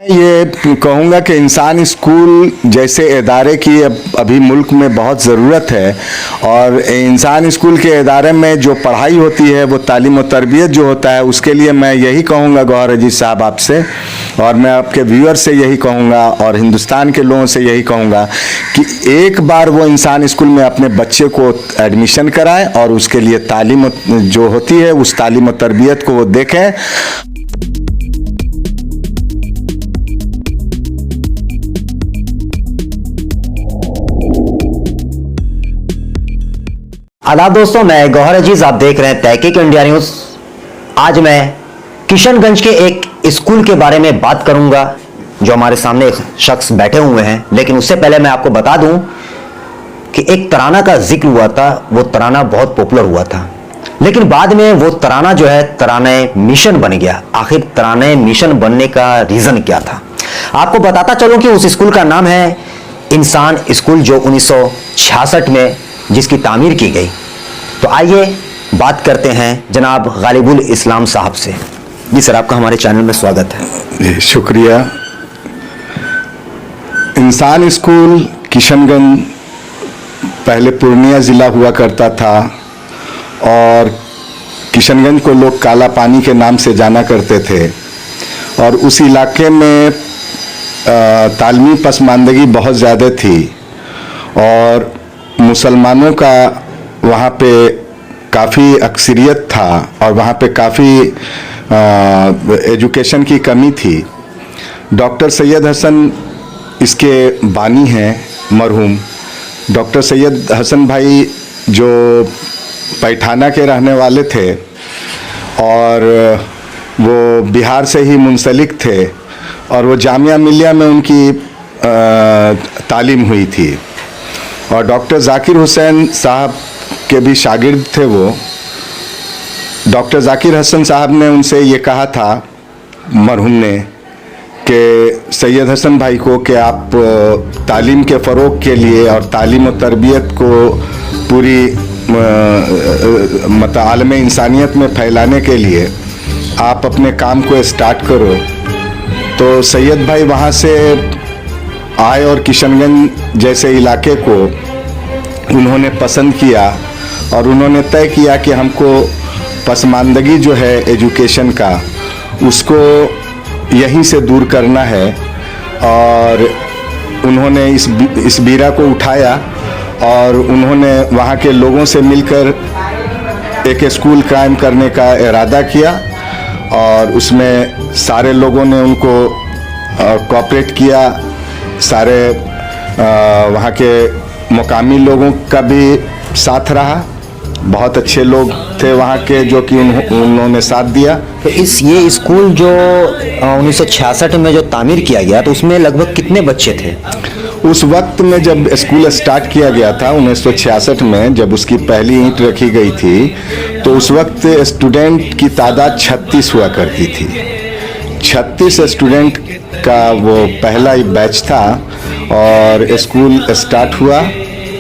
ये कहूँगा कि इंसान स्कूल जैसे इदारे की अभी मुल्क में बहुत ज़रूरत है। और इंसान स्कूल के इदारे में जो पढ़ाई होती है वो तालीम और तरबियत जो होता है, उसके लिए मैं यही कहूँगा गौहर अजीज साहब आपसे, और मैं आपके व्यूअर से यही कहूँगा और हिंदुस्तान के लोगों से यही कहूँगा कि एक बार वो इंसान स्कूल में अपने बच्चे को एडमिशन कराएं और उसके लिए तालीम जो होती है उस तालीम और तरबियत को वो देखें। आदाब दोस्तों, मैं गौहर अजीज, आप देख रहे हैं तहकीक इंडिया न्यूज। आज मैं किशनगंज के एक स्कूल के बारे में बात करूंगा जो हमारे सामने एक शख्स बैठे हुए हैं। लेकिन उससे पहले मैं आपको बता दूं कि एक तराना का जिक्र हुआ था, वो तराना बहुत पॉपुलर हुआ था, लेकिन बाद में वो तराना जो है तराने मिशन बन गया। आखिर तराने मिशन बनने का रीजन क्या था, आपको बताता चलूं कि उस स्कूल का नाम है इंसान स्कूल, जो 1966 में जिसकी तामीर की गई। तो आइए बात करते हैं जनाब गालिबुल इस्लाम साहब से। जी सर, आपका हमारे चैनल में स्वागत है। शुक्रिया। इंसान स्कूल किशनगंज पहले पूर्णिया ज़िला हुआ करता था और किशनगंज को लोग काला पानी के नाम से जाना करते थे। और उस इलाके में तालीमी पसमानदगी बहुत ज़्यादा थी और मुसलमानों का वहाँ पे काफ़ी अक्सरियत था और वहाँ पे काफ़ी एजुकेशन की कमी थी। डॉक्टर सैयद हसन इसके बानी हैं, मरहूम डॉक्टर सैयद हसन भाई, जो पैठाना के रहने वाले थे और वो बिहार से ही मुंसलिक थे और वो जामिया मिलिया में उनकी तालीम हुई थी। और डॉक्टर जाकिर हुसैन साहब के भी शागिर्द थे वो। डॉक्टर जाकिर हसन साहब ने उनसे ये कहा था, मरहूम ने, कि सैयद हसन भाई को कि आप तालीम के फ़रोग़ के लिए और तालीम और तरबियत को पूरी मतलब आलम इंसानियत में फैलाने के लिए आप अपने काम को स्टार्ट करो। तो सैयद भाई वहाँ से आए और किशनगंज जैसे इलाके को उन्होंने पसंद किया और उन्होंने तय किया कि हमको पसमानदगी जो है एजुकेशन का, उसको यहीं से दूर करना है। और उन्होंने इस बीरा को उठाया और उन्होंने वहाँ के लोगों से मिलकर एक स्कूल कायम करने का इरादा किया और उसमें सारे लोगों ने उनको कोऑपरेट किया। सारे वहाँ के मुकामी लोगों का भी साथ रहा, बहुत अच्छे लोग थे वहाँ के जो कि उन्होंने साथ दिया। तो ये स्कूल जो 1966 में जो तामीर किया गया, तो उसमें लगभग कितने बच्चे थे? उस वक्त में जब स्कूल स्टार्ट किया गया था 1966 में, जब उसकी पहली ईंट रखी गई थी, तो उस वक्त स्टूडेंट की तादाद 36 हुआ करती थी। 36 स्टूडेंट का वो पहला ही बैच था और स्कूल स्टार्ट हुआ।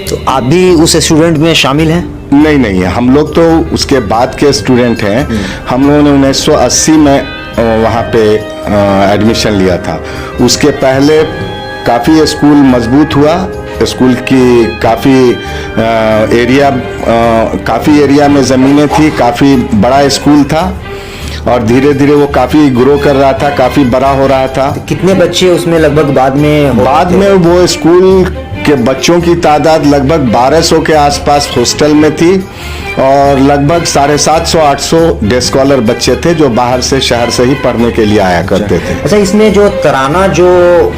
तो आप भी उस स्टूडेंट में शामिल हैं? नहीं, हम लोग तो उसके बाद के स्टूडेंट हैं। हम लोगों ने 1980 में वहाँ पे एडमिशन लिया था। उसके पहले काफ़ी स्कूल मजबूत हुआ। स्कूल की काफ़ी एरिया में ज़मीनें थी, काफ़ी बड़ा स्कूल था और धीरे धीरे वो काफ़ी ग्रो कर रहा था, काफ़ी बड़ा हो रहा था। तो कितने बच्चे उसमें लगभग बाद में वो स्कूल के बच्चों की तादाद लगभग 1200 के आसपास हॉस्टल में थी और लगभग 750-800 डे स्कॉलर बच्चे थे जो बाहर से, शहर से ही पढ़ने के लिए आया करते थे। अच्छा, इसमें जो तराना जो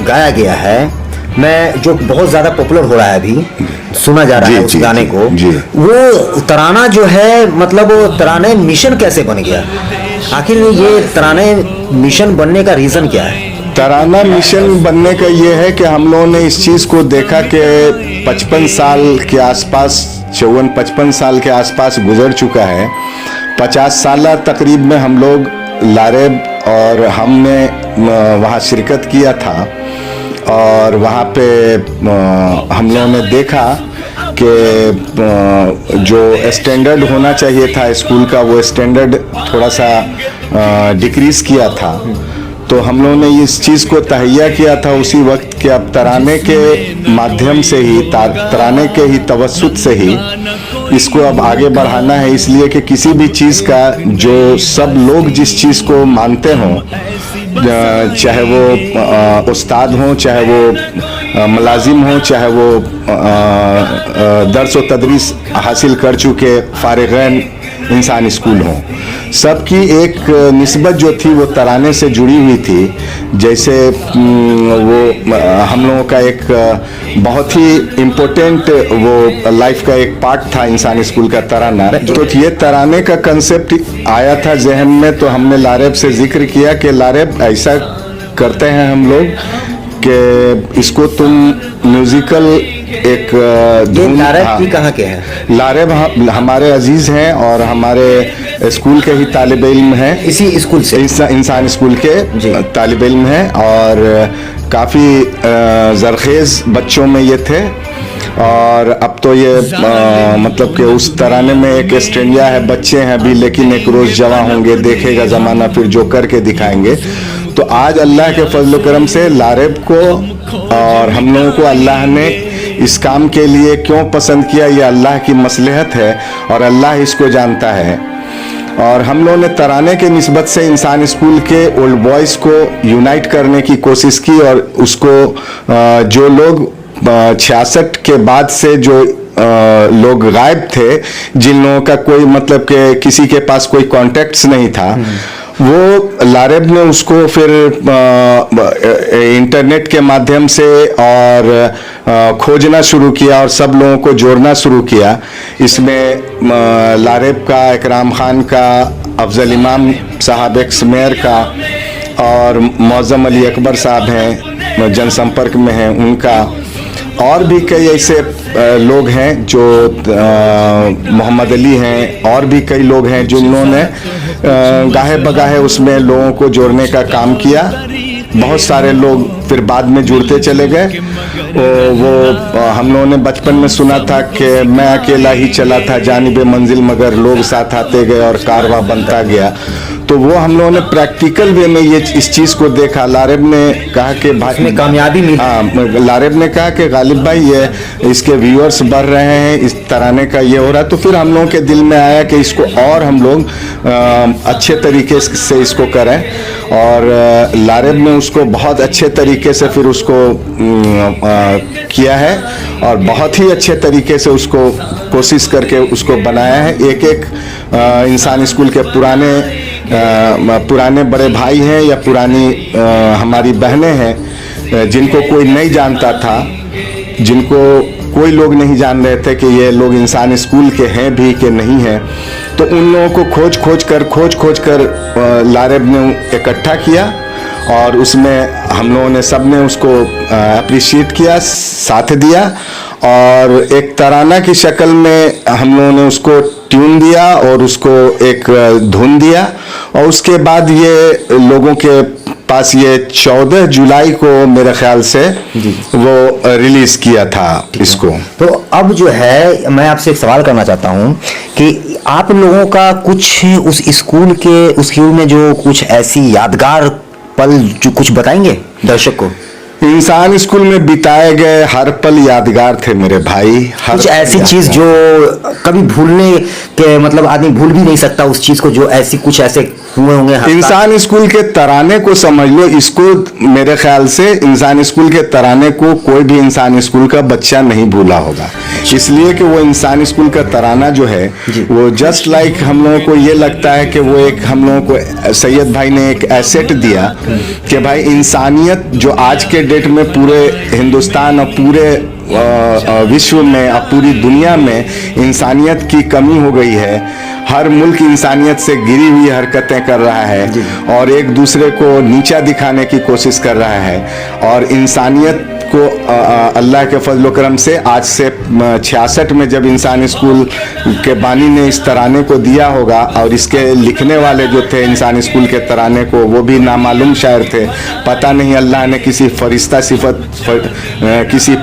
गाया गया है, मैं जो बहुत ज्यादा पॉपुलर हो रहा है, अभी सुना जा रहा है उस गाने को, वो तराना जो है, मतलब वो तराने मिशन कैसे बन गया? आखिर ये तराने मिशन बनने का रीजन क्या है? तराना मिशन बनने का ये है कि हम लोगों ने इस चीज़ को देखा कि 55 साल के आसपास, 54-55 साल के आसपास गुजर चुका है। 50 साल तकरीब में हम लोग लारेब और हमने वहाँ शिरकत किया था और वहाँ पे हम लोगों ने देखा कि जो स्टैंडर्ड होना चाहिए था स्कूल का, वो स्टैंडर्ड थोड़ा सा डिक्रीज़ किया था। तो हम लोगों ने इस चीज़ को तहैया किया था उसी वक्त कि अब तराने के माध्यम से ही तराने के ही तवस्सुत से ही इसको अब आगे बढ़ाना है, इसलिए कि किसी भी चीज़ का जो सब लोग जिस चीज़ को मानते हों, चाहे वो उस्ताद हों, चाहे वो मुलाजिम हों, चाहे वो दर्स व तदरीस हासिल कर चुके फारिगैन इंसान स्कूल हों, सबकी एक निस्बत जो थी वो तराने से जुड़ी हुई थी। जैसे वो हम लोगों का एक बहुत ही इम्पोर्टेंट वो लाइफ का एक पार्ट था इंसान स्कूल का तराना। तो ये तराने का कंसेप्ट आया था जहन में, तो हमने लारेब से जिक्र किया कि लारेब ऐसा करते हैं हम लोग कि इसको तुम म्यूजिकल एक लारेब की कहाँ के हैं? लारेब हमारे अजीज हैं और हमारे स्कूल के ही तालिब इल्म हैं, इसी स्कूल से इंसान स्कूल के तालिब इल्म हैं और काफ़ी ज़रखेज़ बच्चों में ये थे। और अब तो ये मतलब कि उस तराने में एक स्ट्रेंजा है, बच्चे हैं अभी लेकिन एक रोज़ जवां होंगे, देखेगा ज़माना फिर जो करके दिखाएंगे। तो आज अल्लाह के फजल करम से लारेब को और हम लोगों को अल्लाह ने इस काम के लिए क्यों पसंद किया, ये अल्लाह की मसलहत है और अल्लाह इसको जानता है। और हम लोगों ने तराने के निस्बत से इंसान स्कूल के ओल्ड बॉयज़ को यूनाइट करने की कोशिश की और उसको जो लोग 66 के बाद से जो लोग गायब थे, जिन लोगों का कोई मतलब कि किसी के पास कोई कॉन्टेक्ट्स नहीं था, वो लारेब ने उसको फिर इंटरनेट के माध्यम से और खोजना शुरू किया और सब लोगों को जोड़ना शुरू किया। इसमें लारेब का, इकराम खान का, अफजल इमाम साहब एक्समेयर का और मौज़म अली अकबर साहब हैं जनसंपर्क में हैं, उनका और भी कई ऐसे लोग हैं जो मोहम्मद अली हैं, और भी कई लोग हैं जिन्होंने गाहे बगाहे उसमें लोगों को जोड़ने का काम किया। बहुत सारे लोग फिर बाद में जुड़ते चले गए। वो हम लोगों ने बचपन में सुना था कि मैं अकेला ही चला था जानिबे मंजिल मगर लोग साथ आते गए और कारवां बनता गया। तो वो हम लोगों ने प्रैक्टिकल वे में ये इस चीज़ को देखा। लारेब ने कहा कि भाई में कामयाबी मिली। हाँ, लारेब ने कहा कि गालिब भाई ये इसके व्यूअर्स बढ़ रहे हैं, इस तराने का ये हो रहा है। तो फिर हम लोगों के दिल में आया कि इसको और हम लोग अच्छे तरीके से इसको करें और लारेब ने उसको बहुत अच्छे तरीके से फिर उसको किया है और बहुत ही अच्छे तरीके से उसको कोशिश करके उसको बनाया है। एक एक इंसान स्कूल के पुराने बड़े भाई हैं या पुरानी हमारी बहनें हैं जिनको कोई नहीं जानता था, जिनको कोई लोग नहीं जान रहे थे कि ये लोग इंसान स्कूल के हैं भी कि नहीं हैं, तो उन लोगों को खोज खोज कर लारेब ने इकट्ठा किया और उसमें हम लोगों ने सब ने उसको अप्रिशिएट किया, साथ दिया और एक तराना की शक्ल में हम लोगों ने उसको ट्यून दिया और उसको एक धुन दिया और उसके बाद ये लोगों के पास ये 14 जुलाई को मेरे ख्याल से वो रिलीज किया था इसको। तो अब जो है मैं आपसे एक सवाल करना चाहता हूँ कि आप लोगों का कुछ उस स्कूल में जो कुछ ऐसी यादगार पल जो कुछ बताएंगे दर्शक को? इंसान स्कूल में बिताए गए हर पल यादगार थे मेरे भाई। कुछ ऐसी चीज जो कभी भूलने के मतलब आदमी भूल भी नहीं सकता उस चीज को, जो ऐसी कुछ ऐसे हुए होंगे। इंसान स्कूल के तराने को समझ लो, इसको मेरे ख्याल से इंसान स्कूल के तराने को कोई भी इंसान स्कूल का बच्चा नहीं भूला होगा, इसलिए कि वो इंसान स्कूल का तराना जो है वो जस्ट लाइक हम लोगों को ये लगता है कि वो एक हम लोगों को सैयद भाई ने एक एसेट दिया कि भाई इंसानियत जो आज के डेट में पूरे हिंदुस्तान और पूरे विश्व में और पूरी दुनिया में इंसानियत की कमी हो गई है। हर मुल्क इंसानियत से गिरी हुई हरकतें कर रहा है और एक दूसरे को नीचा दिखाने की कोशिश कर रहा है और इंसानियत को अल्लाह के फजल करम से आज से 66 में जब इंसान स्कूल के बानी ने इस तराने को दिया होगा और इसके लिखने वाले जो थे इंसान स्कूल के तराने को वो भी नामालूम शायर थे, पता नहीं अल्लाह ने किसी फरिश्ता सिफत किसी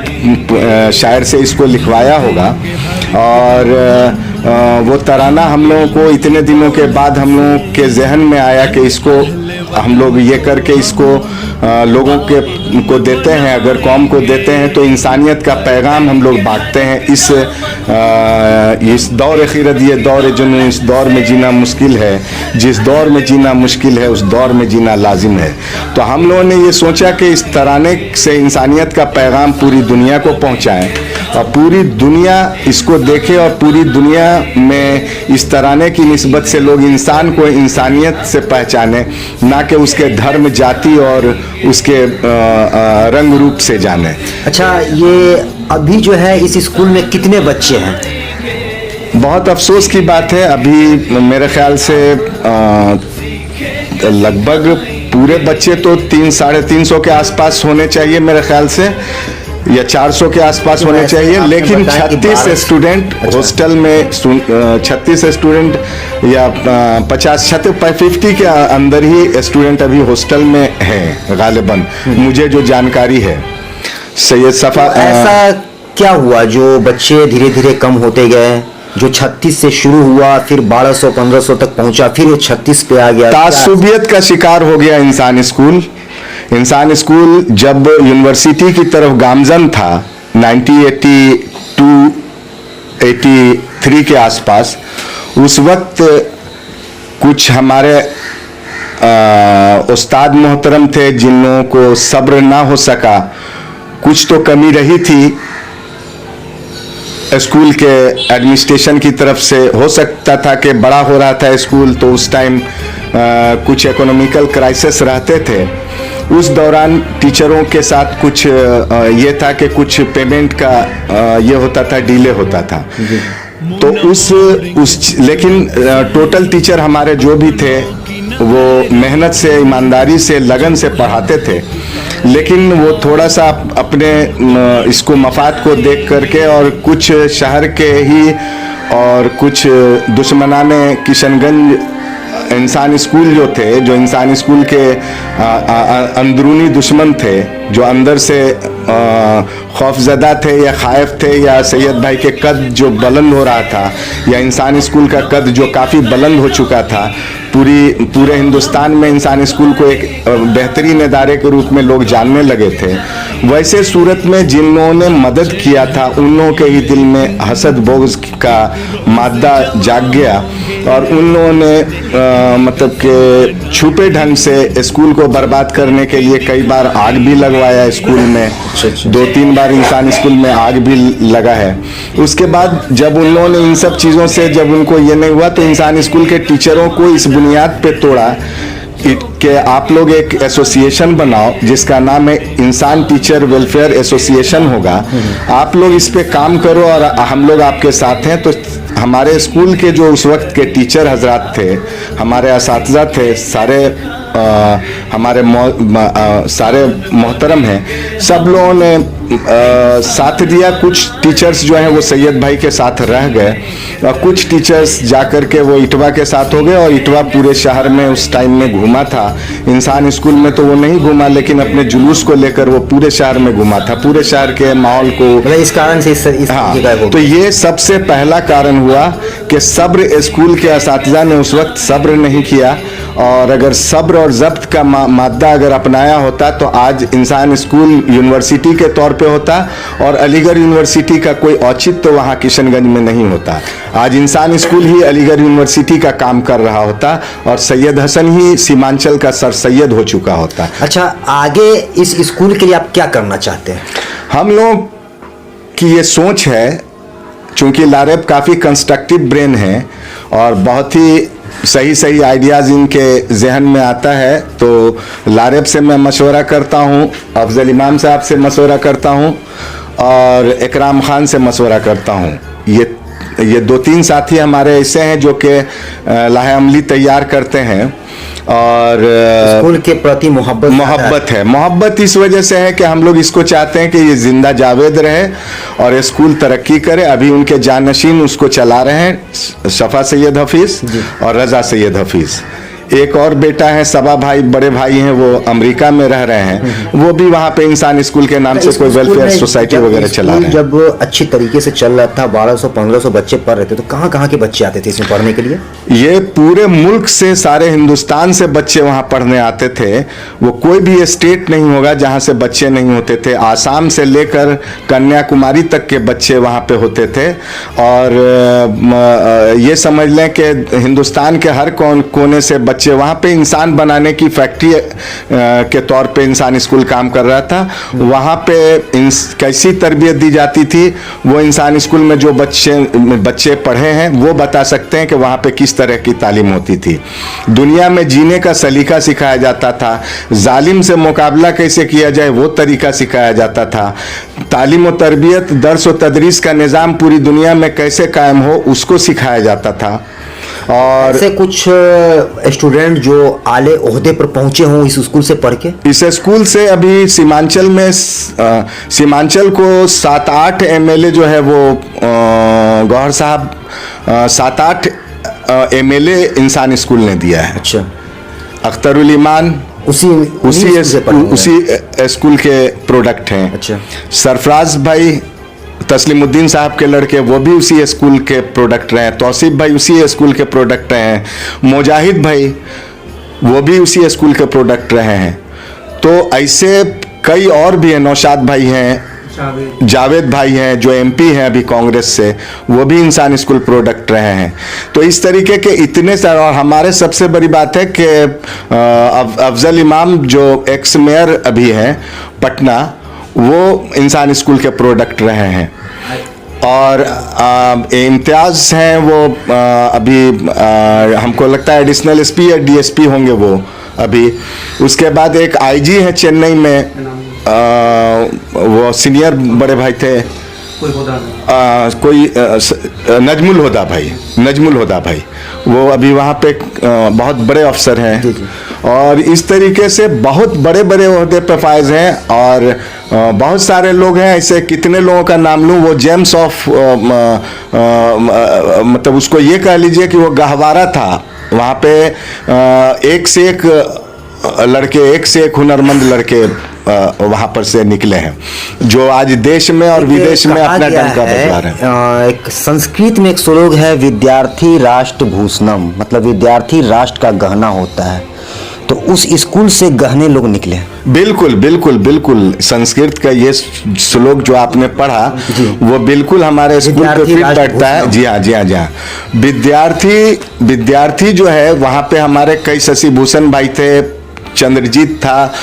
शायर से इसको लिखवाया होगा और वो तराना हम लोगों को इतने दिनों के बाद हम लोगों के जहन में आया कि इसको हम लोग ये करके इसको लोगों को देते हैं, अगर कौम को देते हैं तो इंसानियत का पैगाम हम लोग बांटते हैं। इस दौर खिरत, ये दौर जुनून, इस दौर में जीना मुश्किल है, जिस दौर में जीना मुश्किल है उस दौर में जीना लाजिम है। तो हम लोगों ने ये सोचा कि इस तराने से इंसानियत का पैगाम पूरी दुनिया को पहुंचाएं और पूरी दुनिया इसको देखे और पूरी दुनिया में इस तराने की निस्बत से लोग इंसान को इंसानियत से पहचाने, ना कि उसके धर्म, जाति और उसके रंग रूप से जाने। अच्छा, ये अभी जो है इस स्कूल में कितने बच्चे हैं? बहुत अफसोस की बात है, अभी मेरे ख्याल से लगभग पूरे बच्चे तो 300-350 के आसपास होने चाहिए मेरे ख्याल से, या 400 के आसपास होने चाहिए, लेकिन 36 स्टूडेंट हॉस्टल में, 36 स्टूडेंट या 50 के अंदर ही स्टूडेंट अभी हॉस्टल में हैं गालिबन, मुझे जो जानकारी है। सैयद सफा, ऐसा क्या हुआ जो बच्चे धीरे धीरे कम होते गए? जो 36 से शुरू हुआ, फिर 1200-1500 तक पहुंचा, फिर वो 36 पे आ गया। तासुबियत का शिकार हो गया इंसान स्कूल। इंसान स्कूल जब यूनिवर्सिटी की तरफ गामजन था 1982-83 के आसपास, उस वक्त कुछ हमारे उस्ताद मोहतरम थे जिन लोगों को सब्र ना हो सका, कुछ तो कमी रही थी स्कूल के एडमिनिस्ट्रेशन की तरफ से। हो सकता था कि बड़ा हो रहा था स्कूल, तो उस टाइम कुछ इकोनॉमिकल क्राइसिस रहते थे। उस दौरान टीचरों के साथ कुछ ये था कि कुछ पेमेंट का ये होता था, डिले होता था। तो लेकिन टोटल टीचर हमारे जो भी थे वो मेहनत से, ईमानदारी से, लगन से पढ़ाते थे, लेकिन वो थोड़ा सा अपने इसको मफाद को देख करके और कुछ शहर के ही और कुछ दुश्मनाने किशनगंज इंसान स्कूल जो थे, जो इंसान स्कूल के अंदरूनी दुश्मन थे, जो अंदर से खौफजदा थे या खायफ थे, या सैयद भाई के कद जो बुलंद हो रहा था, या इंसान स्कूल का कद जो काफ़ी बुलंद हो चुका था, पूरे हिंदुस्तान में इंसान स्कूल को एक बेहतरीन इदारे के रूप में लोग जानने लगे थे। वैसे सूरत में जिन लोगों ने मदद किया था उन लोगों के ही दिल में हसद बोग़्ज़ का मादा जाग गया और उन लोगों ने मतलब कि छुपे ढंग से स्कूल को बर्बाद करने के लिए कई बार आग भी लगवाया स्कूल में। 2-3 बार इंसान स्कूल में आग भी लगा है। उसके बाद जब उन लोगों ने इन सब चीज़ों से, जब उनको ये नहीं हुआ, तो इंसान स्कूल के टीचरों को इस बुनियाद पे तोड़ा कि आप लोग एक एसोसिएशन बनाओ जिसका नाम है इंसान टीचर वेलफेयर एसोसिएशन होगा, आप लोग इस पे काम करो और हम लोग आपके साथ हैं। तो हमारे स्कूल के जो उस वक्त के टीचर हजरात थे, हमारे असातिज़ा थे, हमारे सारे मोहतरम हैं, सब लोगों ने साथ दिया। कुछ टीचर्स जो हैं वो सैयद भाई के साथ रह गए और कुछ टीचर्स जाकर के वो इटवा के साथ हो गए, और इटवा पूरे शहर में उस टाइम में घूमा था। इंसान स्कूल में तो वो नहीं घूमा, लेकिन अपने जुलूस को लेकर वो पूरे शहर में घूमा था, पूरे शहर के माहौल को। इस कारण से हाँ, तो ये सबसे पहला कारण हुआ कि सब्र, स्कूल के असातिज़ा ने उस वक्त सब्र नहीं किया, और अगर सब्र और ज़ब्त का मादा अगर अपनाया होता तो आज इंसान स्कूल यूनिवर्सिटी के तौर पे होता, और अलीगढ़ यूनिवर्सिटी का कोई औचित्य तो वहाँ किशनगंज में नहीं होता। आज इंसान स्कूल ही अलीगढ़ यूनिवर्सिटी का काम कर रहा होता और सैयद हसन ही सीमांचल का सर सैयद हो चुका होता। अच्छा, आगे इस स्कूल के लिए आप क्या करना चाहते हैं? हम लोग की ये सोच है, चूँकि लारेब काफ़ी कंस्ट्रक्टिव ब्रेन है और बहुत ही सही आइडियाज़ इनके जहन में आता है, तो लारेब से मैं मशवरा करता हूँ, अफजल इमाम साहब से मशवरा करता हूँ और इकराम खान से मशवरा करता हूँ। ये 2-3 साथी हमारे ऐसे हैं जो कि लाहे अमली तैयार करते हैं और स्कूल के प्रति मोहब्बत है। मोहब्बत इस वजह से है कि हम लोग इसको चाहते हैं कि ये जिंदा जावेद रहे और स्कूल तरक्की करे। अभी उनके जानशीन उसको चला रहे हैं, शफा सैयद हफीज़ और रज़ा सैयद हफीज़। एक और बेटा है, सबा भाई बड़े भाई हैं, वो अमेरिका में रह रहे हैं, वो भी वहाँ पे इंसान स्कूल के नाम से कोई वेलफेयर सोसाइटी वगैरह चला रहे हैं। जब अच्छी तरीके से चल रहा था, 1200-1500 बच्चे पढ़ रहे थे, तो कहाँ कहाँ के बच्चे आते थे इसमें पढ़ने के लिए? ये पूरे मुल्क से, सारे हिंदुस्तान से बच्चे वहाँ पढ़ने आते थे। वो कोई भी स्टेट नहीं होगा जहाँ से बच्चे नहीं होते थे। आसाम से लेकर कन्याकुमारी तक के बच्चे वहाँ पे होते थे। और ये समझ लें कि हिंदुस्तान के हर कोने से बच्चे, वहाँ पे इंसान बनाने की फैक्ट्री के तौर पे इंसान स्कूल काम कर रहा था। वहाँ पे कैसी तरबियत दी जाती थी, वो इंसान स्कूल में जो बच्चे पढ़े हैं वो बता सकते हैं कि वहाँ पे किस तरह की तालीम होती थी। दुनिया में जीने का सलीका सिखाया जाता था, जालिम से मुकाबला कैसे किया जाए वो तरीका सिखाया जाता था, तालीम और तरबियत, दर्स और तदरीस का निज़ाम पूरी दुनिया में कैसे कायम हो उसको सिखाया जाता था। और ऐसे कुछ स्टूडेंट जो आले ओहदे पर पहुंचे हों इस स्कूल से पढ़ के? इस स्कूल से अभी सीमांचल में सीमांचल को 7-8 एमएलए जो है वो गौहर साहब 7-8 एमएलए इंसान स्कूल ने दिया है। अच्छा। अख्तरुल ईमान उसी स्कूल के प्रोडक्ट हैं। अच्छा। सरफराज भाई तस्लीमुद्दीन साहब के लड़के, वो भी उसी स्कूल के प्रोडक्ट रहे हैं। तौसीफ भाई उसी स्कूल के प्रोडक्ट रहे हैं। मुजाहिद भाई वो भी उसी स्कूल के प्रोडक्ट रहे हैं। तो ऐसे कई और भी हैं। नौशाद भाई हैं, जावेद भाई हैं जो एमपी हैं अभी कांग्रेस से, वो भी इंसान स्कूल प्रोडक्ट रहे हैं। तो इस तरीके के इतने सारे। और हमारे सबसे बड़ी बात है कि अफजल इमाम जो एक्स मेयर अभी हैं पटना, वो इंसान स्कूल के प्रोडक्ट रहे हैं। और इम्तियाज हैं वो अभी हमको लगता है एडिशनल एसपी या डीएसपी होंगे वो अभी। उसके बाद एक आईजी है चेन्नई में, वो सीनियर बड़े भाई थे, कोई नजमुल हुदा भाई, वो अभी वहाँ पे बहुत बड़े अफसर हैं। और इस तरीके से बहुत बड़े बड़े ओहदे पे फायज हैं। और बहुत सारे लोग हैं ऐसे, कितने लोगों का नाम लूँ। वो जेम्स ऑफ मतलब उसको ये कह लीजिए कि वो गहवारा था। वहाँ पे एक से एक लड़के, एक से एक हुनरमंद लड़के वहाँ पर से निकले हैं, जो आज देश में और विदेश में अपना डंका बजा रहे हैं। एक संस्कृत में एक श्लोक है, विद्यार्थी राष्ट्र भूषणम, मतलब विद्यार्थी राष्ट्र का गहना होता है। तो उस स्कूल से गहने लोग निकले। बिल्कुल बिल्कुल बिल्कुल। संस्कृत का ये श्लोक जो आपने पढ़ा वो बिल्कुल हमारे स्कूल पे फिट बैठता है। जी हाँ। विद्यार्थी जो है वहाँ पे हमारे कई शशि भूषण भाई थे, चंद्रजीत था।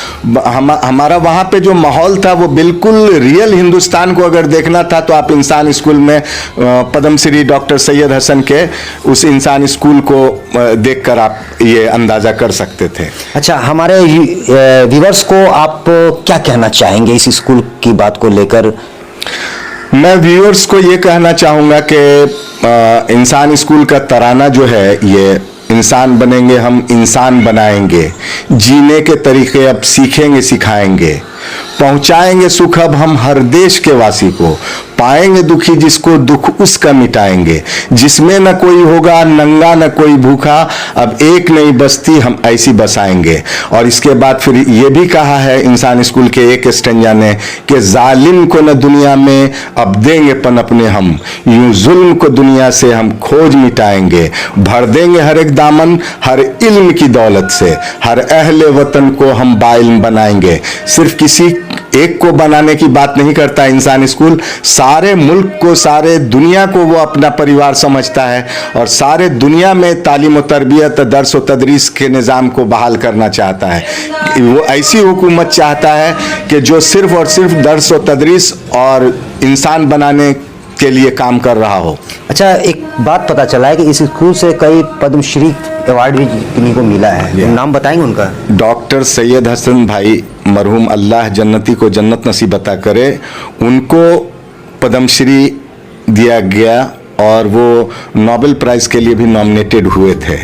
हमारा वहाँ पे जो माहौल था वो बिल्कुल रियल हिंदुस्तान को अगर देखना था तो आप इंसान स्कूल में पद्मश्री डॉक्टर सैयद हसन के उस इंसान स्कूल को देखकर आप ये अंदाज़ा कर सकते थे। अच्छा, हमारे व्यूअर्स को आप क्या कहना चाहेंगे इस स्कूल की बात को लेकर? मैं व्यूअर्स को ये कहना चाहूँगा कि इंसान स्कूल का तराना जो है, ये इंसान बनेंगे हम, इंसान बनाएंगे, जीने के तरीके अब सीखेंगे सिखाएंगे, पहुंचाएंगे सुख अब हम हर देश के वासी को, पाएंगे दुखी जिसको दुख उसका मिटाएंगे, जिसमें न कोई होगा नंगा न कोई भूखा, अब एक नई बस्ती हम ऐसी बसाएंगे। और इसके बाद फिर ये भी कहा है इंसान स्कूल के एक स्टेंजा ने कि जालिम को न दुनिया में अब देंगे पनपने हम, यूं जुल्म को दुनिया से हम खोज मिटाएंगे, भर देंगे हर एक दामन हर इल्म की दौलत से, हर अहले वतन को हम बाइल्म बनाएंगे। सिर्फ किसी एक को बनाने की बात नहीं करता इंसान स्कूल, सारे मुल्क को, सारे दुनिया को वो अपना परिवार समझता है और सारे दुनिया में तालीम और तरबियत, दर्स और तदरीस के निज़ाम को बहाल करना चाहता है। वो ऐसी हुकूमत चाहता है कि जो सिर्फ और सिर्फ दर्स और तदरीस और इंसान बनाने के लिए काम कर रहा हो। अच्छा, एक बात पता चला है कि इस स्कूल से कई पद्मश्री अवार्ड भी किन्हीं को मिला है, नाम बताएंगे उनका? डॉक्टर सैयद हसन भाई मरहूम, अल्लाह जन्नती को जन्नत नसीब अता करे, उनको पद्मश्री दिया गया और वो नोबेल प्राइज़ के लिए भी नॉमिनेटेड हुए थे।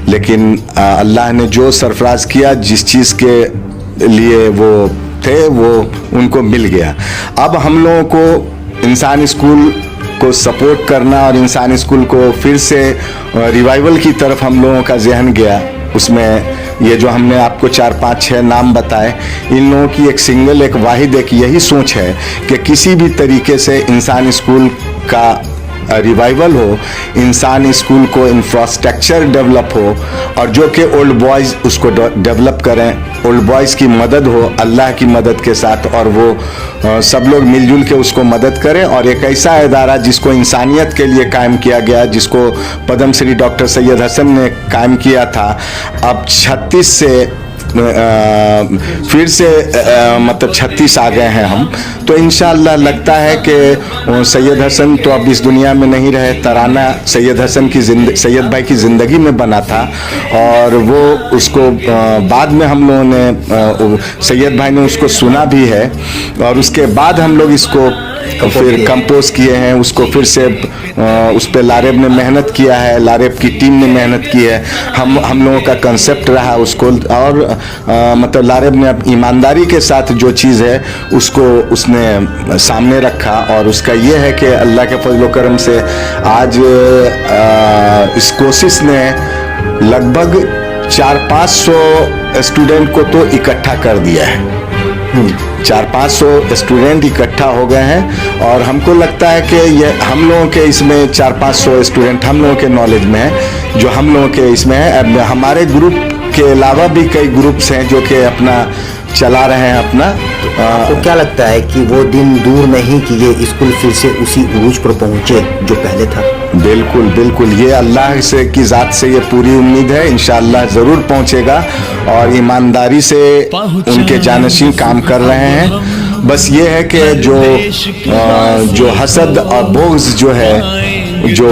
लेकिन अल्लाह ने जो सरफराज किया, जिस चीज़ के लिए वो थे, वो उनको मिल गया। अब हम लोगों को इंसान स्कूल को सपोर्ट करना और इंसान स्कूल को फिर से रिवाइवल की तरफ हम लोगों का जहन गया, उसमें ये जो हमने आपको 4 5 6 नाम बताए, इन लोगों की एक सिंगल एक वाहिद एक यही सोच है कि किसी भी तरीके से इंसान स्कूल का रिवाइवल हो, इंसान स्कूल को इंफ्रास्ट्रक्चर डेवलप हो, और जो कि ओल्ड बॉयज़ उसको डेवलप करें, ओल्ड बॉयज़ की मदद हो अल्लाह की मदद के साथ, और वो सब लोग मिलजुल के उसको मदद करें। और एक ऐसा इदारा जिसको इंसानियत के लिए कायम किया गया, जिसको पद्म श्री डॉक्टर सैयद हसन ने कायम किया था, अब 36 से फिर से मतलब 36 आ गए हैं हम। तो इंशाअल्लाह लगता है कि सैयद हसन तो अब इस दुनिया में नहीं रहे, तराना सैयद हसन की सैयद भाई की ज़िंदगी में बना था, और वो उसको बाद में हम लोगों ने सैयद भाई ने उसको सुना भी है, और उसके बाद हम लोग इसको फिर कंपोज किए हैं, उसको फिर से उस पर लारेब ने मेहनत किया है, लारेब की टीम ने मेहनत की है, हम लोगों का कंसेप्ट रहा उसको, और मतलब लारेब ने ईमानदारी के साथ जो चीज़ है उसको उसने सामने रखा, और उसका ये है कि अल्लाह के फजल करम से आज इस कोशिश ने लगभग 400-500 स्टूडेंट को तो इकट्ठा कर दिया है। 400-500 स्टूडेंट इकट्ठा हो गए हैं, और हमको लगता है कि ये हम लोगों के इसमें 400-500 स्टूडेंट हम लोगों के नॉलेज में है, जो हम लोगों के इसमें है। अब हमारे ग्रुप के अलावा भी कई ग्रुप्स हैं जो कि अपना चला रहे हैं अपना। तो क्या लगता है कि वो दिन दूर नहीं कि ये स्कूल फिर से उसी उरूज पर पहुंचे जो पहले था? बिल्कुल बिल्कुल, ये अल्लाह से की ज़ात से ये पूरी उम्मीद है, इंशाअल्लाह ज़रूर पहुंचेगा, और ईमानदारी से उनके जानशीन काम कर रहे हैं। बस ये है कि जो हसद और बोग्ज जो है, जो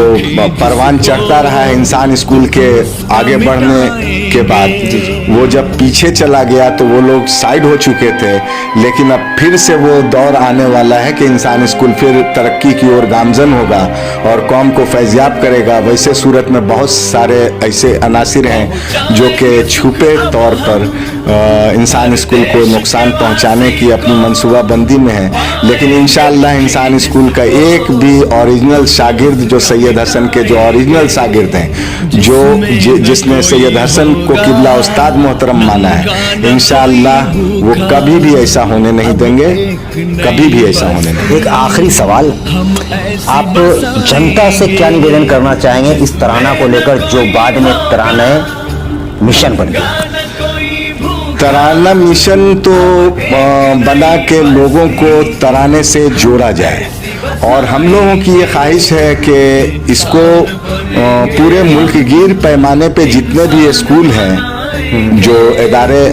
परवान चढ़ता रहा है इंसान स्कूल के आगे बढ़ने के बाद, वो जब पीछे चला गया तो वो लोग साइड हो चुके थे, लेकिन अब फिर से वो दौर आने वाला है कि इंसान स्कूल फिर तरक्की की ओर गामजन होगा और कौम को फैज़याब करेगा। वैसे सूरत में बहुत सारे ऐसे अनासिर हैं जो कि छुपे तौर पर इंसान स्कूल को नुकसान पहुंचाने की अपनी मनसूबाबंदी में है, लेकिन इंशाअल्लाह इंसान स्कूल का एक भी ओरिजिनल शागिर्द, जो सैयद हसन के जो ओरिजिनल शागिर्द हैं, जिसने सैयद हसन को किबला उस्ताद मोहतरम माना है, इंशाअल्लाह वो कभी भी ऐसा होने नहीं देंगे, कभी भी ऐसा होने नहीं। एक आखिरी सवाल, आप जनता से क्या निवेदन करना चाहेंगे इस तराना को लेकर जो बाद में तराना मिशन बन गया? तराना मिशन तो बना के लोगों को तराने से जोड़ा जाए, और हम लोगों की ये ख्वाहिश है कि इसको पूरे मुल्क गिर पैमाने पे जितने भी स्कूल हैं, जो इदारे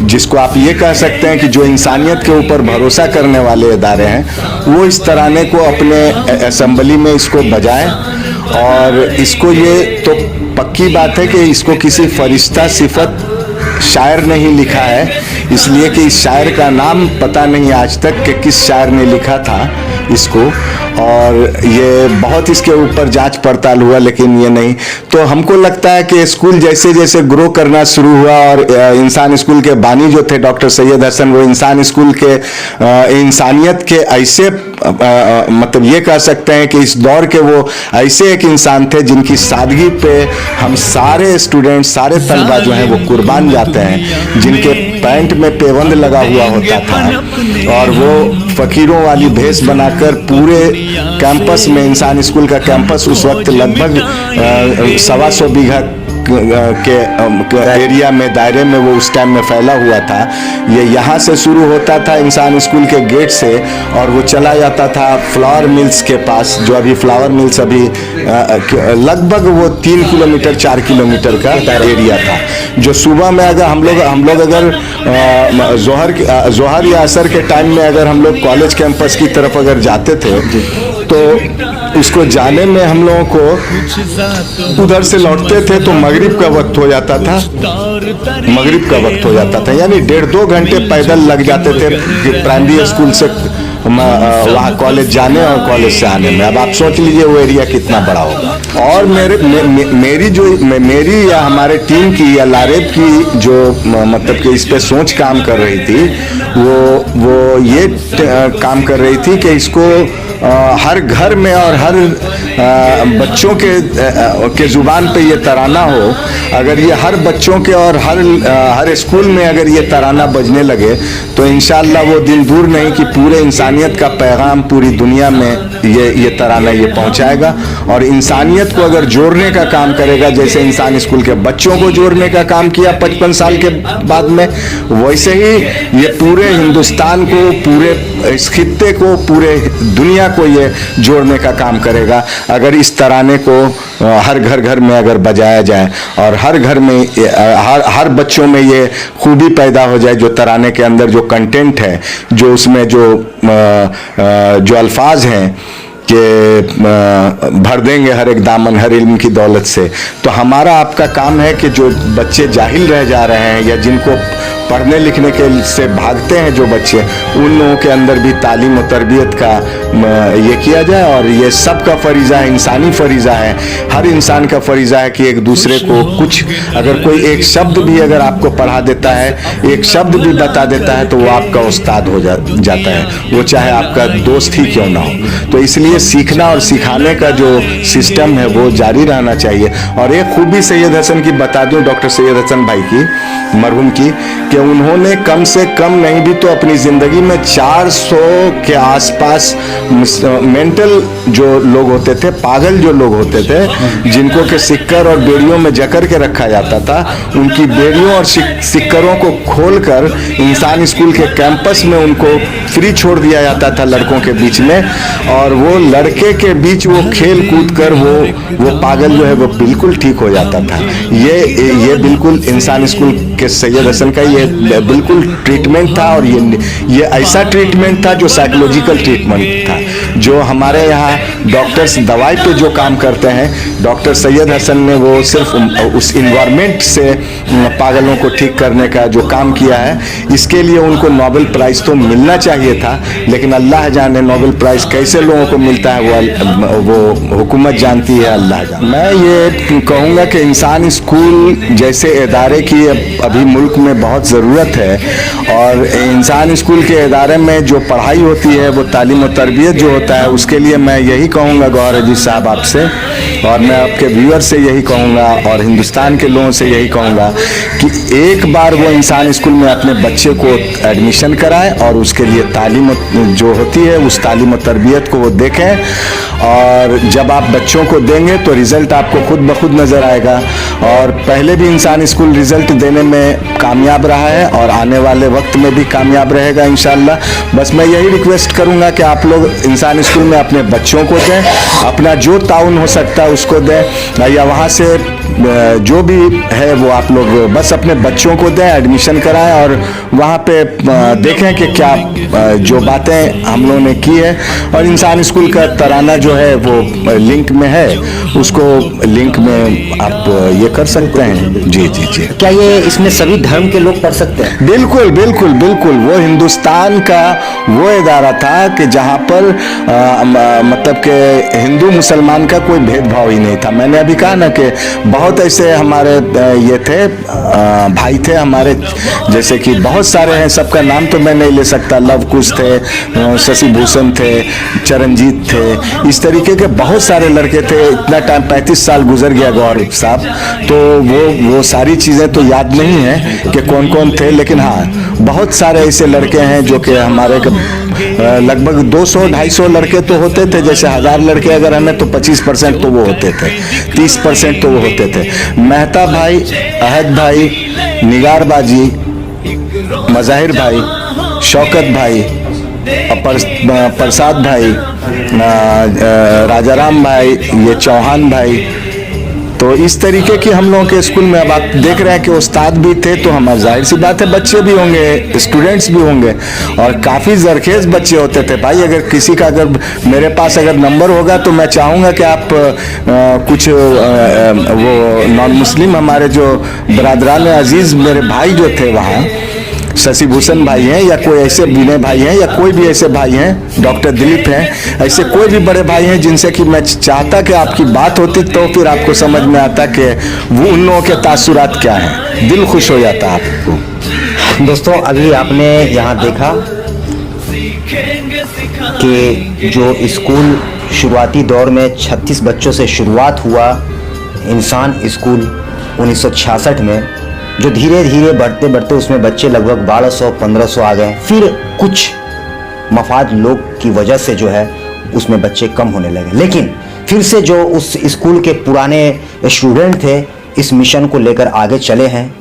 जिसको आप ये कह सकते हैं कि जो इंसानियत के ऊपर भरोसा करने वाले इदारे हैं, वो इस तराने को अपने असेंबली में इसको बजाएं। और इसको ये तो पक्की बात है कि इसको किसी फरिश्ता सिफत शायर ने ही लिखा है, इसलिए कि इस शायर का नाम पता नहीं आज तक कि किस शायर ने लिखा था इसको, और ये बहुत इसके ऊपर जांच पड़ताल हुआ, लेकिन ये नहीं। तो हमको लगता है कि स्कूल जैसे जैसे ग्रो करना शुरू हुआ, और इंसान स्कूल के बानी जो थे डॉक्टर सैयद हसन, वो इंसान स्कूल के इंसानियत के ऐसे मतलब ये कह सकते हैं कि इस दौर के वो ऐसे एक इंसान थे जिनकी सादगी पे हम सारे स्टूडेंट, सारे तलबा जो हैं वो कुर्बान जाते हैं, जिनके पैंट में पेबंद लगा हुआ होता था, और वो फकीरों वाली भेष बनाकर पूरे कैंपस में, इंसान स्कूल का कैंपस उस वक्त लगभग 125 बीघा के एरिया में, दायरे में वो उस टाइम में फैला हुआ था। ये यहाँ से शुरू होता था इंसान स्कूल के गेट से, और वो चला जाता था फ्लावर मिल्स के पास, जो अभी फ्लावर मिल्स अभी लगभग वो 3 किलोमीटर 4 किलोमीटर का एरिया था, जो सुबह में अगर हम लोग अगर जोहर या असर के टाइम में अगर हम लोग कॉलेज कैंपस की तरफ अगर जाते थे, तो उसको जाने में हम लोगों को उधर से लौटते थे तो मगरिब का वक्त हो जाता था, मगरिब का वक्त हो जाता था, यानी 1.5-2 घंटे पैदल लग जाते थे प्राइमरी स्कूल से वहाँ कॉलेज जाने और कॉलेज से आने में। अब आप सोच लीजिए वो एरिया कितना बड़ा होगा। और मेरी या हमारे टीम की या लारेब की जो मतलब कि इस पे सोच काम कर रही थी, वो ये काम कर रही थी कि इसको हर घर में और हर बच्चों के जुबान पे ये तराना हो, अगर ये हर बच्चों के और हर स्कूल में अगर ये तराना बजने लगे तो इंशाअल्लाह वो दिन दूर नहीं कि पूरे इंसानियत का पैगाम पूरी दुनिया में ये तराना ये पहुंचाएगा। और इंसानियत को अगर जोड़ने का काम करेगा, जैसे इंसान स्कूल के बच्चों को जोड़ने का काम किया 55 साल के बाद में, वैसे ही ये पूरे हिंदुस्तान को, पूरे इस खित्ते को, पूरे दुनिया को ये जोड़ने का काम करेगा अगर इस तराने को हर घर में अगर बजाया जाए और हर घर में हर बच्चों में ये खूबी पैदा हो जाए, जो तराने के अंदर जो कंटेंट है, जो उसमें जो अल्फाज हैं कि भर देंगे हर एक दामन हर इल्म की दौलत से। तो हमारा आपका काम है कि जो बच्चे जाहिल रह जा रहे हैं या जिनको पढ़ने लिखने के से भागते हैं जो बच्चे, उन लोगों के अंदर भी तालीम और तरबियत का ये किया जाए। और ये सबका फरीज़ा है, इंसानी फरीज़ा है, हर इंसान का फरीज़ा है कि एक दूसरे को कुछ, अगर कोई एक शब्द भी अगर आपको पढ़ा देता है, एक शब्द भी बता देता है, तो वो आपका उस्ताद हो जाता है, वो चाहे आपका दोस्त ही क्यों ना हो। तो इसलिए सीखना और सिखाने का जो सिस्टम है वो जारी रहना चाहिए। और एक खूबी सैयद हसन की बता दूं, डॉक्टर सैयद हसन भाई की, मरहूम की, कि उन्होंने कम से कम नहीं भी तो अपनी ज़िंदगी में 400 के आसपास मेंटल जो लोग होते थे, पागल जो लोग होते थे, जिनको के सिक्कर और बेड़ियों में जकड़ के रखा जाता था, उनकी बेड़ियों और सिक्करों को खोलकर इंसान स्कूल के कैंपस में उनको फ्री छोड़ दिया जाता था लड़कों के बीच में। और वो लड़के के बीच वो खेल कूद कर वो पागल जो है वो बिल्कुल ठीक हो जाता था। ये बिल्कुल इंसान स्कूल के सैयद हसन का ये बिल्कुल ट्रीटमेंट था। और ये ऐसा ट्रीटमेंट था जो साइकोलॉजिकल ट्रीटमेंट था, जो हमारे यहाँ डॉक्टर्स दवाई पे जो काम करते हैं, डॉक्टर सैयद हसन ने वो सिर्फ उस इन्वायरमेंट से पागलों को ठीक करने का जो काम किया है, इसके लिए उनको नोबेल प्राइज़ तो मिलना चाहिए था, लेकिन अल्लाह जाने नोबेल प्राइज़ कैसे लोगों को मिलता है वो हुकूमत जानती है, अल्लाह जाने। मैं ये कहूँगा कि इंसान स्कूल जैसे इदारे की अभी मुल्क में बहुत ज़रूरत है। और इंसान स्कूल के इदारे में जो पढ़ाई होती है, वो तालीम और तरबियत जो होता है, उसके लिए मैं यही कहूँगा गौहर अजीज साहब आपसे, और मैं आपके व्यूअर से यही कहूँगा और हिंदुस्तान के लोगों से यही कहूँगा कि एक बार वो इंसान स्कूल में अपने बच्चे को एडमिशन कराएं और उसके लिए तालीम जो होती है उस तालीम और तरबियत को वो देखें। और जब आप बच्चों को देंगे तो रिज़ल्ट आपको खुद ब खुद नज़र आएगा। और पहले भी इंसान स्कूल रिज़ल्ट देने में कामयाब रहा है और आने वाले वक्त में भी कामयाब रहेगा इंशाअल्लाह। बस मैं यही रिक्वेस्ट करूँगा कि आप लोग इंसान स्कूल में अपने बच्चों को दें, अपना जो ताउन हो सकता है उसको दें, या वहाँ से जो भी है वो आप लोग बस अपने बच्चों को दें, एडमिशन कराएं और वहाँ पे देखें कि क्या जो बातें हम लोगों ने की है। और इंसान स्कूल का तराना जो है वो लिंक में है, उसको लिंक में आप ये कर सकते हैं। जी जी जी। क्या ये इसमें सभी धर्म के लोग पढ़ सकते हैं? बिल्कुल बिल्कुल बिल्कुल। वो हिंदुस्तान का वो इदारा था कि जहाँ पर मतलब कि हिंदू मुसलमान का कोई भेदभाव ही नहीं था। मैंने अभी कहा ना कि बहुत ऐसे हमारे ये थे भाई थे हमारे, जैसे कि बहुत सारे हैं, सबका नाम तो मैं नहीं ले सकता, लव कुश थे, शशि भूषण थे, चरणजीत थे, इस तरीके के बहुत सारे लड़के थे। इतना टाइम 35 साल गुजर गया गौरव साहब, तो वो सारी चीज़ें तो याद नहीं है कि कौन कौन थे, लेकिन हाँ बहुत सारे ऐसे लड़के हैं जो कि हमारे लगभग 200-250 लड़के तो होते थे। जैसे 1000 लड़के अगर हमें तो 25% तो वो होते थे, 30% तो वो होते थे। मेहता भाई, अहद भाई, निगार बाजी, मज़ाहिर भाई, शौकत भाई, प्रसाद भाई, राजाराम भाई, ये चौहान भाई, तो इस तरीके की हम लोगों के स्कूल में अब आप देख रहे हैं कि उस्ताद भी थे, तो हमारा जाहिर सी बात है बच्चे भी होंगे, स्टूडेंट्स भी होंगे, और काफ़ी जरखेज बच्चे होते थे भाई। अगर किसी का अगर मेरे पास अगर नंबर होगा तो मैं चाहूँगा कि आप कुछ वो नॉन मुस्लिम हमारे जो बरादरान अजीज़ मेरे भाई जो थे वहाँ, शशि भूषण भाई हैं या कोई ऐसे विनय भाई हैं या कोई भी ऐसे भाई हैं, डॉक्टर दिलीप हैं, ऐसे कोई भी बड़े भाई हैं जिनसे कि मैं चाहता कि आपकी बात होती तो फिर आपको समझ में आता कि वो उन लोगों के तासुरात क्या हैं, दिल खुश हो जाता आपको। दोस्तों अभी आपने यहाँ देखा कि जो स्कूल शुरुआती दौर में 36 बच्चों से शुरुआत हुआ इंसान स्कूल 1966 में, जो धीरे धीरे बढ़ते बढ़ते उसमें बच्चे लगभग 1200-1500 आ गए। फिर कुछ मफाद लोग की वजह से जो है उसमें बच्चे कम होने लगे, लेकिन फिर से जो उस स्कूल के पुराने स्टूडेंट थे इस मिशन को लेकर आगे चले हैं।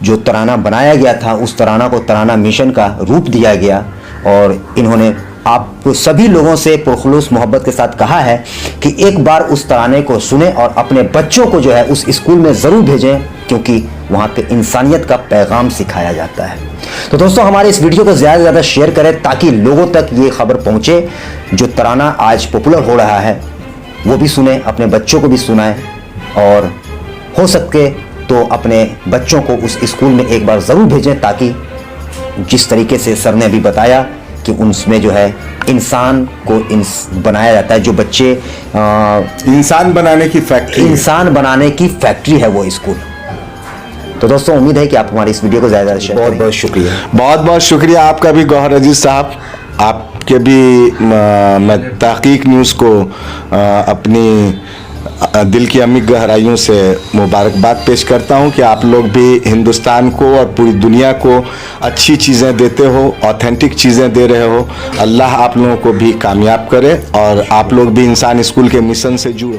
जो तराना बनाया गया था उस तराना को तराना मिशन का रूप दिया गया और इन्होंने आप सभी लोगों से पुरखुलूस मोहब्बत के साथ कहा है कि एक बार उस तराने को सुने और अपने बच्चों को जो है उस स्कूल में ज़रूर भेजें, क्योंकि वहाँ पे इंसानियत का पैगाम सिखाया जाता है। तो दोस्तों, हमारे इस वीडियो को ज़्यादा से ज़्यादा शेयर करें ताकि लोगों तक ये खबर पहुँचे। जो तराना आज पॉपुलर हो रहा है वो भी सुने, अपने बच्चों को भी सुनाएं और हो सके तो अपने बच्चों को उस स्कूल में एक बार ज़रूर भेजें, ताकि जिस तरीके से सर ने अभी बताया कि उसमें जो है इंसान को बनाया जाता है। जो बच्चे इंसान बनाने की फैक्ट्री है वो स्कूल। तो दोस्तों, उम्मीद है कि आप हमारी इस वीडियो को ज़्यादा शेयर करें। बहुत बहुत शुक्रिया, बहुत बहुत शुक्रिया आपका भी गौहर अजीज साहब। आपके भी मैं तहकीक न्यूज़ को अपनी दिल की अमीर गहराइयों से मुबारकबाद पेश करता हूं कि आप लोग भी हिंदुस्तान को और पूरी दुनिया को अच्छी चीज़ें देते हो, ऑथेंटिक चीज़ें दे रहे हो। अल्लाह आप लोगों को भी कामयाब करे और आप लोग भी इंसान स्कूल के मिशन से जुड़ो।